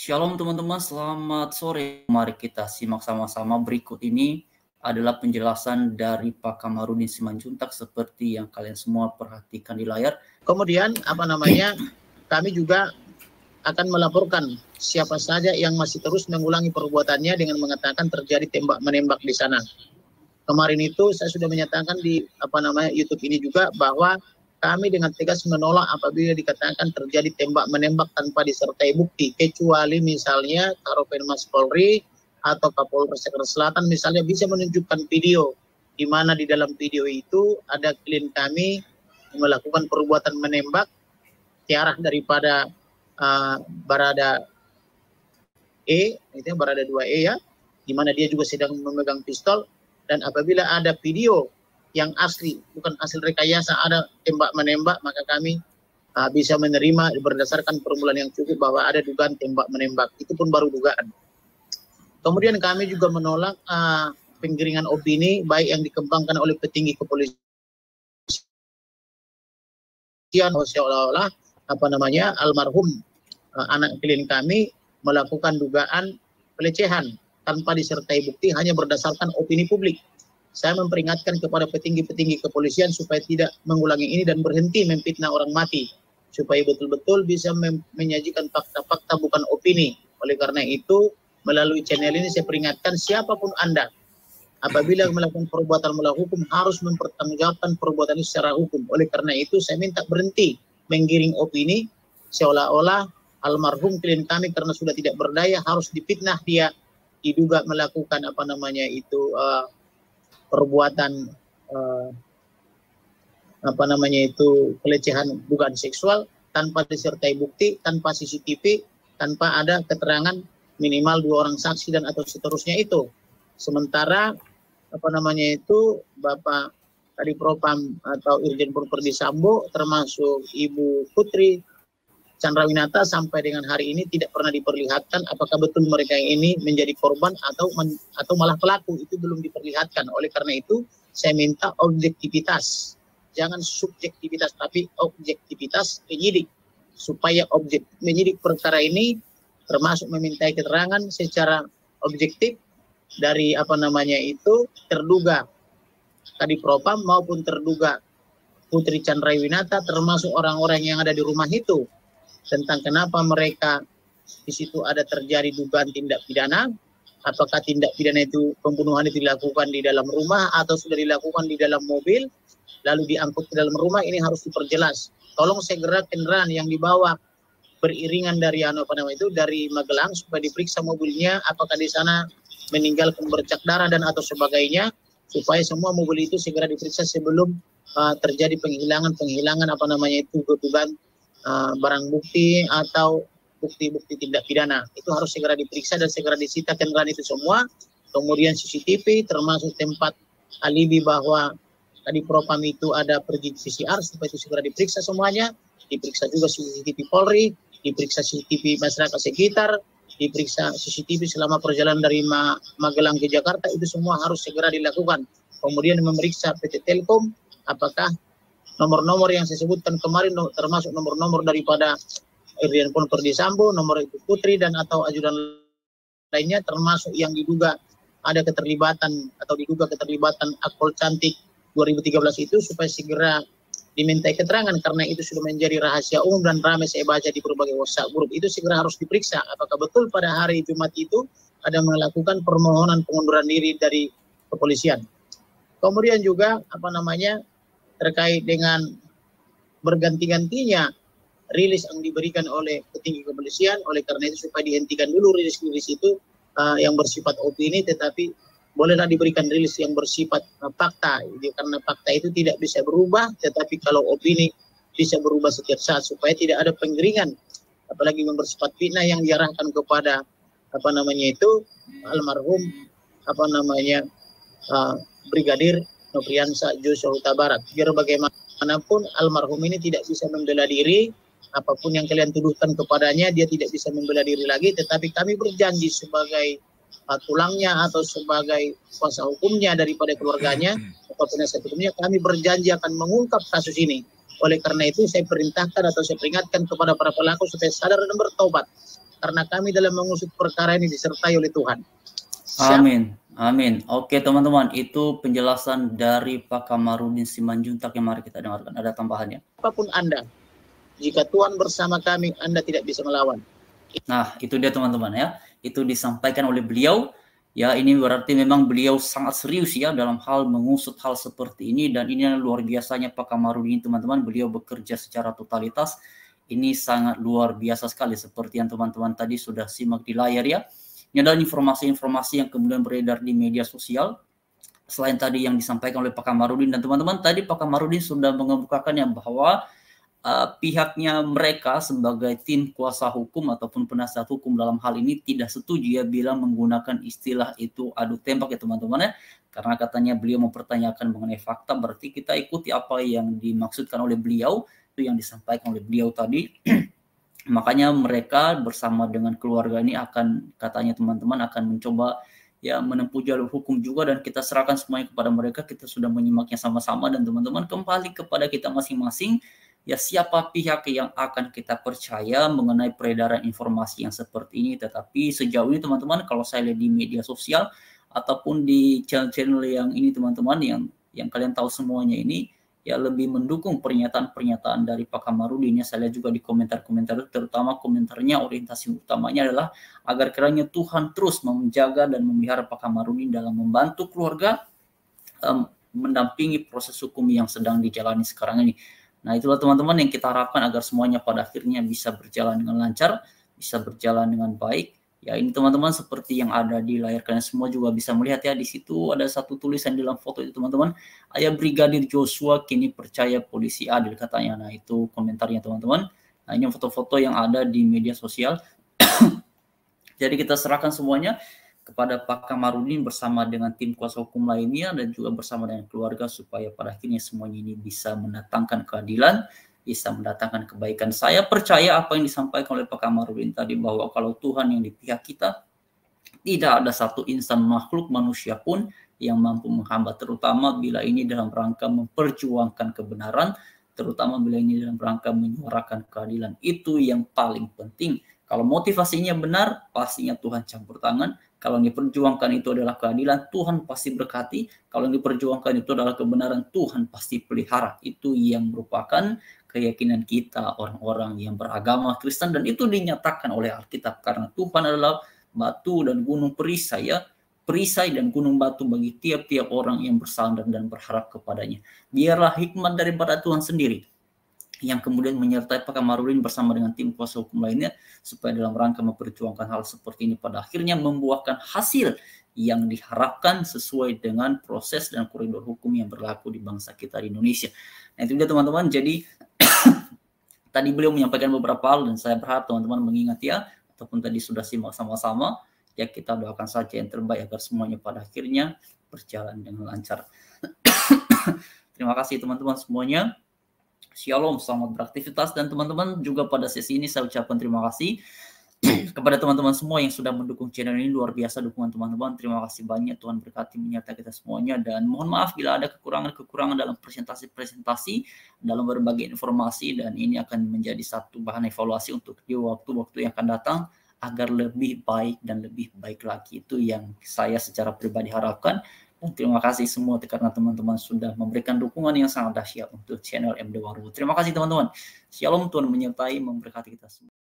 Shalom teman-teman, selamat sore. Mari kita simak sama-sama. Berikut ini adalah penjelasan dari Pak Kamarudin Simanjuntak seperti yang kalian semua perhatikan di layar. Kemudian kami juga akan melaporkan siapa saja yang masih terus mengulangi perbuatannya dengan mengatakan terjadi tembak-menembak di sana. Kemarin itu saya sudah menyatakan di YouTube ini juga bahwa kami dengan tegas menolak apabila dikatakan terjadi tembak-menembak tanpa disertai bukti, kecuali misalnya Karopenmas Polri atau Kapolres Jakarta Selatan misalnya bisa menunjukkan video, di mana di dalam video itu ada klien kami melakukan perbuatan menembak tiarah daripada Barada E, itu Barada 2E ya, di mana dia juga sedang memegang pistol. Dan apabila ada video yang asli, bukan hasil rekayasa, ada tembak-menembak, maka kami bisa menerima berdasarkan permulaan yang cukup bahwa ada dugaan tembak-menembak. Itu pun baru dugaan. Kemudian kami juga menolak penggiringan opini, baik yang dikembangkan oleh petinggi kepolisian, seolah-olah almarhum anak klien kami melakukan dugaan pelecehan tanpa disertai bukti hanya berdasarkan opini publik. Saya memperingatkan kepada petinggi-petinggi kepolisian supaya tidak mengulangi ini dan berhenti memfitnah orang mati, supaya betul-betul bisa menyajikan fakta-fakta bukan opini. Oleh karena itu, melalui channel ini saya peringatkan siapapun Anda, apabila melakukan perbuatan melawan hukum harus mempertanggungjawabkan perbuatan itu secara hukum. Oleh karena itu, saya minta berhenti menggiring opini seolah-olah almarhum klien kami karena sudah tidak berdaya harus difitnah, dia diduga melakukan perbuatan pelecehan dugaan seksual tanpa disertai bukti, tanpa CCTV, tanpa ada keterangan minimal 2 orang saksi dan atau seterusnya itu. Sementara Bapak Kadipropam atau Irjen Pol Verdi Sambo termasuk Ibu Putri Chandrawinata sampai dengan hari ini tidak pernah diperlihatkan apakah betul mereka ini menjadi korban atau malah pelaku, itu belum diperlihatkan. Oleh karena itu saya minta objektivitas, jangan subjektivitas tapi objektivitas penyidik, supaya penyidik perkara ini termasuk memintai keterangan secara objektif dari terduga Kadipropam maupun terduga Putri Chandrawinata, termasuk orang-orang yang ada di rumah itu, tentang kenapa mereka di situ ada terjadi dugaan tindak pidana, apakah tindak pidana itu pembunuhan itu dilakukan di dalam rumah atau sudah dilakukan di dalam mobil lalu diangkut ke dalam rumah, ini harus diperjelas. Tolong segera kendaraan yang dibawa beriringan dari dari Magelang supaya diperiksa mobilnya apakah di sana meninggalkan bercak darah dan atau sebagainya, supaya semua mobil itu segera diperiksa sebelum terjadi penghilangan dugaan barang bukti atau bukti-bukti tindak pidana. Itu harus segera diperiksa dan segera disita kendaraan itu semua. Kemudian CCTV termasuk tempat alibi bahwa Kadipropam itu ada pergi PCR, supaya itu segera diperiksa semuanya. Diperiksa juga CCTV Polri, diperiksa CCTV masyarakat sekitar, diperiksa CCTV selama perjalanan dari Magelang ke Jakarta, itu semua harus segera dilakukan. Kemudian memeriksa PT Telkom, apakah nomor-nomor yang saya sebutkan kemarin termasuk nomor-nomor daripada Irjen Pol Verdi Sambo, nomor Ibu Putri dan atau ajudan lainnya, termasuk yang diduga ada keterlibatan atau diduga keterlibatan Akpol Cantik 2013 itu, supaya segera dimintai keterangan karena itu sudah menjadi rahasia umum dan ramai saya baca di berbagai WhatsApp grup. Itu segera harus diperiksa apakah betul pada hari Jumat itu ada melakukan permohonan pengunduran diri dari kepolisian. Kemudian juga terkait dengan berganti-gantinya rilis yang diberikan oleh petinggi kepolisian. Oleh karena itu supaya dihentikan dulu rilis-rilis itu yang bersifat opini, tetapi bolehlah diberikan rilis yang bersifat fakta, karena fakta itu tidak bisa berubah, tetapi kalau opini bisa berubah setiap saat, supaya tidak ada penggiringan apalagi yang bersifat fitnah yang diarahkan kepada almarhum Brigadir Nofriansah Joshua Huta Barat. Biar bagaimanapun almarhum ini tidak bisa membela diri, apapun yang kalian tuduhkan kepadanya dia tidak bisa membela diri lagi, tetapi kami berjanji sebagai tulangnya atau sebagai kuasa hukumnya daripada keluarganya atau penasihat hukumnya, kami berjanji akan mengungkap kasus ini. Oleh karena itu saya perintahkan atau saya peringatkan kepada para pelaku supaya sadar dan bertobat. karena kami dalam mengusut perkara ini disertai oleh Tuhan. Amin. Amin. Oke teman-teman, itu penjelasan dari Pak Kamarudin Simanjuntak yang mari kita dengarkan. Ada tambahannya? Apapun Anda, jika Tuhan bersama kami, Anda tidak bisa melawan. Nah, itu dia teman-teman ya. Itu disampaikan oleh beliau. Ya, ini berarti memang beliau sangat serius ya dalam hal mengusut hal seperti ini. Dan ini luar biasanya Pak Kamarudin teman-teman. Beliau bekerja secara totalitas. Ini sangat luar biasa sekali seperti yang teman-teman tadi sudah simak di layar ya. Ini adalah informasi-informasi yang kemudian beredar di media sosial. Selain tadi yang disampaikan oleh Pak Kamarudin dan teman-teman, tadi Pak Kamarudin sudah mengemukakannya bahwa pihaknya mereka sebagai tim kuasa hukum ataupun penasihat hukum dalam hal ini tidak setuju ya bila menggunakan istilah itu adu tembak ya teman-teman ya. Karena katanya beliau mempertanyakan mengenai fakta, berarti kita ikuti apa yang dimaksudkan oleh beliau, itu yang disampaikan oleh beliau tadi. Makanya mereka bersama dengan keluarga ini akan, katanya teman-teman, akan mencoba ya menempuh jalur hukum juga, dan kita serahkan semuanya kepada mereka. Kita sudah menyimaknya sama-sama, dan teman-teman kembali kepada kita masing-masing ya, siapa pihak yang akan kita percaya mengenai peredaran informasi yang seperti ini. Tetapi sejauh ini teman-teman, kalau saya lihat di media sosial ataupun di channel-channel yang ini teman-teman, yang kalian tahu semuanya ini ya, lebih mendukung pernyataan-pernyataan dari Pak Kamarudin ya. Saya lihat juga di komentar-komentar, terutama komentarnya orientasi utamanya adalah agar kiranya Tuhan terus menjaga dan memelihara Pak Kamarudin dalam membantu keluarga mendampingi proses hukum yang sedang dijalani sekarang ini. Nah, itulah teman-teman yang kita harapkan agar semuanya pada akhirnya bisa berjalan dengan lancar, bisa berjalan dengan baik. Ya, ini teman-teman seperti yang ada di layar kalian semua juga bisa melihat ya, di situ ada satu tulisan dalam foto itu teman-teman, ayah Brigadir Joshua kini percaya polisi adil katanya. Nah, itu komentarnya teman-teman. Nah, ini foto-foto yang ada di media sosial. Jadi kita serahkan semuanya kepada Pak Kamarudin bersama dengan tim kuasa hukum lainnya dan juga bersama dengan keluarga, supaya pada akhirnya semuanya ini bisa mendatangkan keadilan, bisa mendatangkan kebaikan. Saya percaya apa yang disampaikan oleh Pak Kamarudin tadi, bahwa kalau Tuhan yang di pihak kita, tidak ada satu insan makhluk manusia pun yang mampu menghambat, terutama bila ini dalam rangka memperjuangkan kebenaran, terutama bila ini dalam rangka menyuarakan keadilan. Itu yang paling penting. Kalau motivasinya benar, pastinya Tuhan campur tangan. Kalau yang diperjuangkan itu adalah keadilan, Tuhan pasti berkati. Kalau yang diperjuangkan itu adalah kebenaran, Tuhan pasti pelihara. Itu yang merupakan keyakinan kita orang-orang yang beragama Kristen, dan itu dinyatakan oleh Alkitab, karena Tuhan adalah batu dan gunung perisai ya, perisai dan gunung batu bagi tiap-tiap orang yang bersandar dan berharap kepadanya. Biarlah hikmat daripada Tuhan sendiri yang kemudian menyertai Pak Kamarudin bersama dengan tim kuasa hukum lainnya, supaya dalam rangka memperjuangkan hal seperti ini pada akhirnya membuahkan hasil yang diharapkan sesuai dengan proses dan koridor hukum yang berlaku di bangsa kita di Indonesia. Nah, itu dia teman-teman. Jadi tadi beliau menyampaikan beberapa hal, dan saya berharap teman-teman mengingat ya, ataupun tadi sudah simak sama-sama ya. Kita doakan saja yang terbaik agar semuanya pada akhirnya berjalan dengan lancar. Terima kasih teman-teman semuanya. Shalom, selamat beraktivitas. Dan teman-teman juga pada sesi ini saya ucapkan terima kasih kepada teman-teman semua yang sudah mendukung channel ini. Luar biasa dukungan teman-teman, terima kasih banyak. Tuhan berkati menyertai kita semuanya, dan mohon maaf bila ada kekurangan-kekurangan dalam presentasi dalam berbagai informasi, dan ini akan menjadi satu bahan evaluasi untuk di waktu-waktu yang akan datang agar lebih baik dan lebih baik lagi. Itu yang saya secara pribadi harapkan. Dan terima kasih semua karena teman-teman sudah memberikan dukungan yang sangat dahsyat untuk channel MD Waru. Terima kasih teman-teman. Shalom, Tuhan menyertai memberkati kita semua.